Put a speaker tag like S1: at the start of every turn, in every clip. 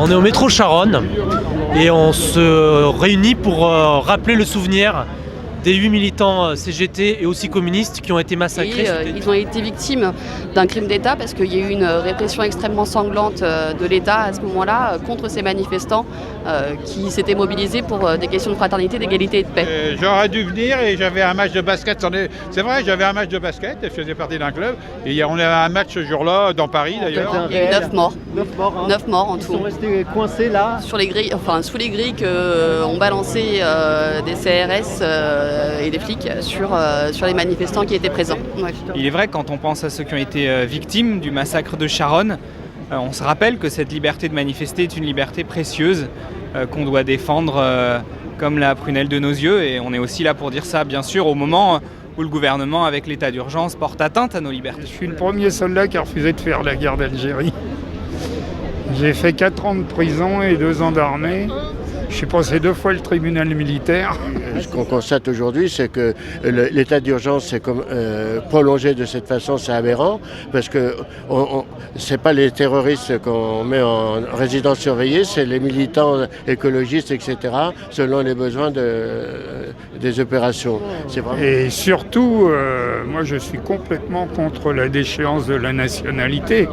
S1: On est au métro Charonne et on se réunit pour rappeler le souvenir des 8 militants CGT et aussi communistes qui ont été massacrés.
S2: Ils ont été victimes d'un crime d'État parce qu'il y a eu une répression extrêmement sanglante de l'État à ce moment-là contre ces manifestants qui s'étaient mobilisés pour des questions de fraternité, d'égalité et de paix.
S3: J'aurais dû venir et j'avais un match de basket. C'est vrai, j'avais un match de basket, je faisais partie d'un club. Et on avait un match ce jour-là dans Paris d'ailleurs.
S2: Il y a eu 9 morts. 9 morts en tout.
S4: Ils sont restés coincés là
S2: sur les grilles, enfin sous les grilles qu'ont balancé des CRS et des flics sur les manifestants qui étaient présents. Ouais.
S5: Il est vrai, quand on pense à ceux qui ont été victimes du massacre de Charonne, on se rappelle que cette liberté de manifester est une liberté précieuse qu'on doit défendre comme la prunelle de nos yeux. Et on est aussi là pour dire ça, bien sûr, au moment où le gouvernement, avec l'état d'urgence, porte atteinte à nos libertés.
S6: Je suis le premier soldat qui a refusé de faire la guerre d'Algérie. J'ai fait 4 ans de prison et 2 ans d'armée. Je suis passé 2 fois le tribunal militaire.
S7: Ce qu'on constate aujourd'hui, c'est que l'état d'urgence est prolongé de cette façon, c'est aberrant, parce que c'est pas les terroristes qu'on met en résidence surveillée, c'est les militants écologistes, etc., selon les besoins des opérations.
S6: Et surtout, moi je suis complètement contre la déchéance de la nationalité,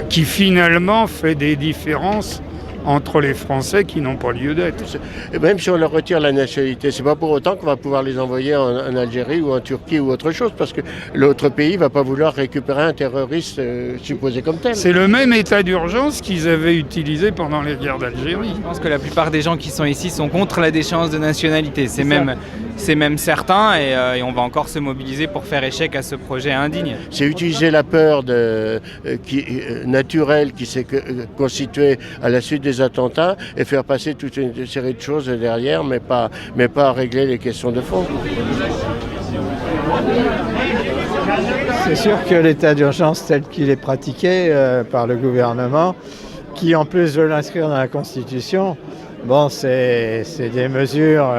S6: qui finalement fait des différences entre les Français qui n'ont pas lieu d'être.
S7: Et même si on leur retire la nationalité, c'est pas pour autant qu'on va pouvoir les envoyer en Algérie ou en Turquie ou autre chose, parce que l'autre pays va pas vouloir récupérer un terroriste supposé comme tel.
S6: C'est le même état d'urgence qu'ils avaient utilisé pendant les guerres d'Algérie.
S5: Je pense que la plupart des gens qui sont ici sont contre la déchéance de nationalité. C'est même certain et on va encore se mobiliser pour faire échec à ce projet indigne.
S7: C'est utiliser la peur naturelle qui s'est constituée à la suite des attentats et faire passer toute une série de choses derrière, mais pas régler les questions de fond.
S8: C'est sûr que l'état d'urgence tel qu'il est pratiqué par le gouvernement, qui en plus veut l'inscrire dans la Constitution, bon, c'est des mesures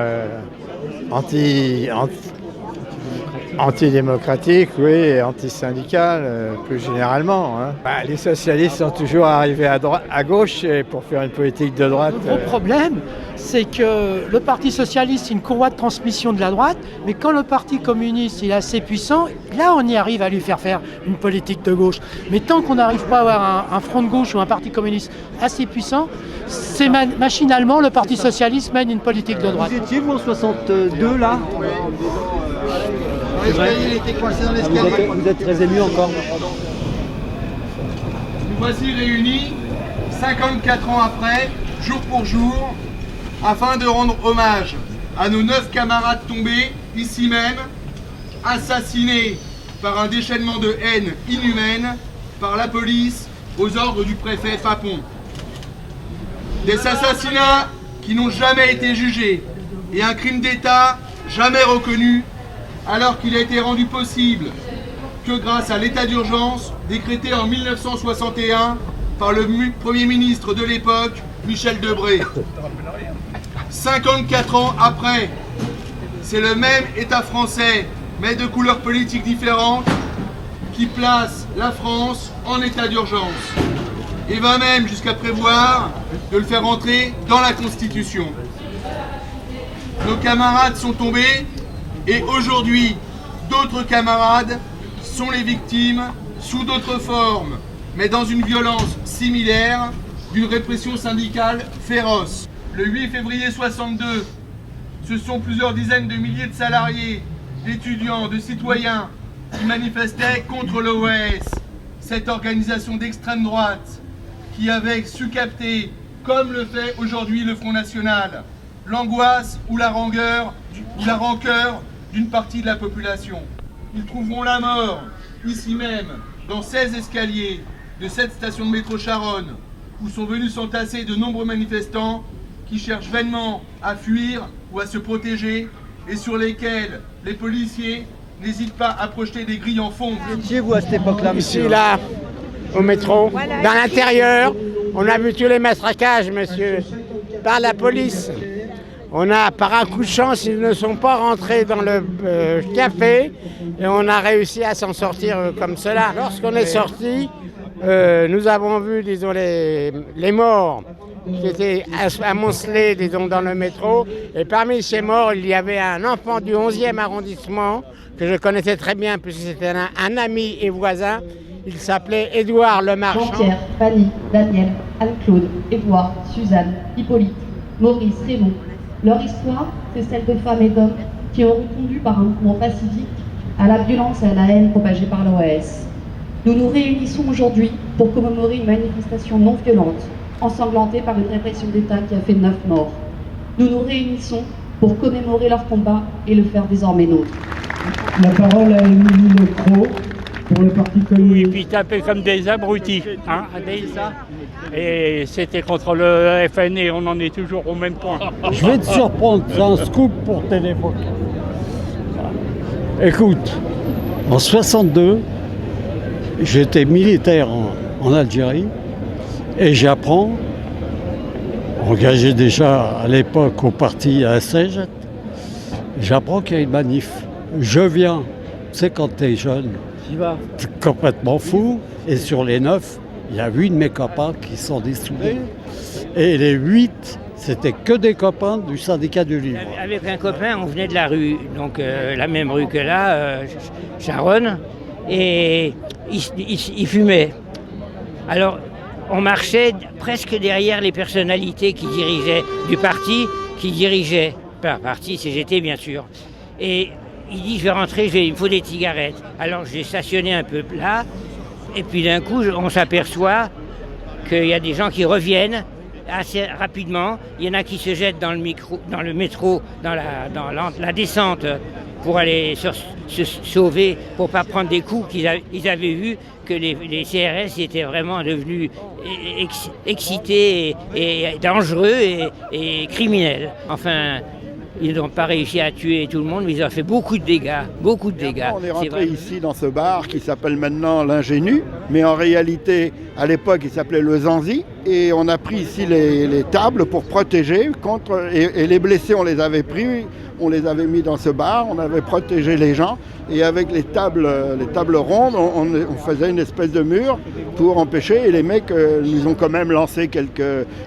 S8: antidémocratiques, oui, et antisyndicales, plus généralement. Hein. Les socialistes sont toujours arrivés à gauche pour faire une politique de droite.
S9: Le gros problème, c'est que le Parti socialiste, c'est une courroie de transmission de la droite, mais quand le Parti communiste il est assez puissant, là on y arrive à lui faire une politique de gauche. Mais tant qu'on n'arrive pas à avoir un front de gauche ou un Parti communiste assez puissant, c'est machinalement le Parti socialiste mène une politique de droite.
S4: Vous étiez vous en 62 là?
S10: Il était coincé dans l'escalier.
S4: Vous êtes très ému encore.
S10: Nous voici réunis 54 ans après, jour pour jour, afin de rendre hommage à nos 9 camarades tombés, ici même, assassinés par un déchaînement de haine inhumaine par la police aux ordres du préfet Papon. Des assassinats qui n'ont jamais été jugés et un crime d'État jamais reconnu, alors qu'il a été rendu possible que grâce à l'état d'urgence décrété en 1961 par le Premier ministre de l'époque, Michel Debré. 54 ans après, c'est le même État français, mais de couleurs politiques différentes, qui place la France en état d'urgence et va même jusqu'à prévoir de le faire entrer dans la Constitution. Nos camarades sont tombés et aujourd'hui, d'autres camarades sont les victimes sous d'autres formes, mais dans une violence similaire d'une répression syndicale féroce. Le 8 février 62, ce sont plusieurs dizaines de milliers de salariés, d'étudiants, de citoyens qui manifestaient contre l'OAS, cette organisation d'extrême droite qui avait su capter, comme le fait aujourd'hui le Front National, l'angoisse ou la rancœur d'une partie de la population. Ils trouveront la mort, ici même, dans 16 escaliers de cette station de métro Charonne, où sont venus s'entasser de nombreux manifestants qui cherchent vainement à fuir ou à se protéger et sur lesquels les policiers n'hésitent pas à projeter des grilles en fonte.
S4: Chez vous à cette époque-là, monsieur?
S11: Ici, là, au métro, voilà. Dans l'intérieur, on a vu tous les matraquages, monsieur, par la police. On a, par un coup de chance, ils ne sont pas rentrés dans le café et on a réussi à s'en sortir comme cela. Lorsqu'on est sorti, nous avons vu, disons, les morts qui étaient amoncelés, disons, dans le métro. Et parmi ces morts, il y avait un enfant du 11e arrondissement que je connaissais très bien puisque c'était un ami et voisin. Il s'appelait Édouard Lemarchand.
S12: Jean-Pierre, Fanny, Daniel, Anne-Claude, Édouard, Suzanne, Hippolyte, Maurice, Raymond. Leur histoire, c'est celle de femmes et d'hommes qui ont répondu par un mouvement pacifique à la violence et à la haine propagée par l'OAS. Nous nous réunissons aujourd'hui pour commémorer une manifestation non violente, ensanglantée par une répression d'État qui a fait 9 morts. Nous nous réunissons pour commémorer leur combat et le faire désormais nôtre.
S13: La parole à Émilie Lecros pour le Parti communiste.
S14: Et puis taper comme des abrutis, hein, ça. Et c'était contre le FN et on en est toujours au même point.
S13: Je vais te surprendre, c'est un scoop pour Téléfoque. Écoute, en 62, j'étais militaire en Algérie et j'apprends, engagé déjà à l'époque au parti ASG, j'apprends qu'il y a une manif. Je viens, c'est quand t'es jeune, t'es complètement fou, et sur les 9, il y a 8 de mes copains qui sont dessoudés. Et les 8, c'était que des copains du syndicat du livre.
S15: Avec un copain, on venait de la rue, donc la même rue que là, Charonne, et il fumait. Alors, on marchait presque derrière les personnalités qui dirigeaient du parti, parti CGT bien sûr. Et il dit, je vais rentrer, il me faut des cigarettes. Alors j'ai stationné un peu là, et puis d'un coup, on s'aperçoit qu'il y a des gens qui reviennent assez rapidement. Il y en a qui se jettent dans le métro, dans la descente pour aller se sauver, pour ne pas prendre des coups qu'ils avaient vu que les CRS étaient vraiment devenus excités et dangereux et criminels. Enfin, ils n'ont pas réussi à tuer tout le monde, mais ils ont fait beaucoup de dégâts, beaucoup de dégâts.
S16: On est rentré ici dans ce bar qui s'appelle maintenant l'Ingénu, mais en réalité, à l'époque, il s'appelait le Zanzi. Et on a pris ici les tables pour protéger contre... Et les blessés, on les avait pris, on les avait mis dans ce bar, on avait protégé les gens. Et avec les tables rondes, on faisait une espèce de mur pour empêcher. Et les mecs nous ont quand même lancé quelques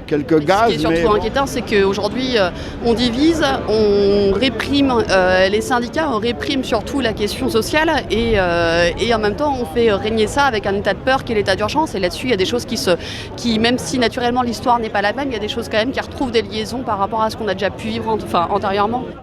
S16: gaz.
S2: Ce qui est surtout inquiétant, c'est qu'aujourd'hui, on divise, on réprime les syndicats, on réprime surtout la question sociale et en même temps, on fait régner ça avec un état de peur qui est l'état d'urgence. Et là-dessus, il y a des choses qui, même si naturellement l'histoire n'est pas la même, il y a des choses quand même qui retrouvent des liaisons par rapport à ce qu'on a déjà pu vivre antérieurement.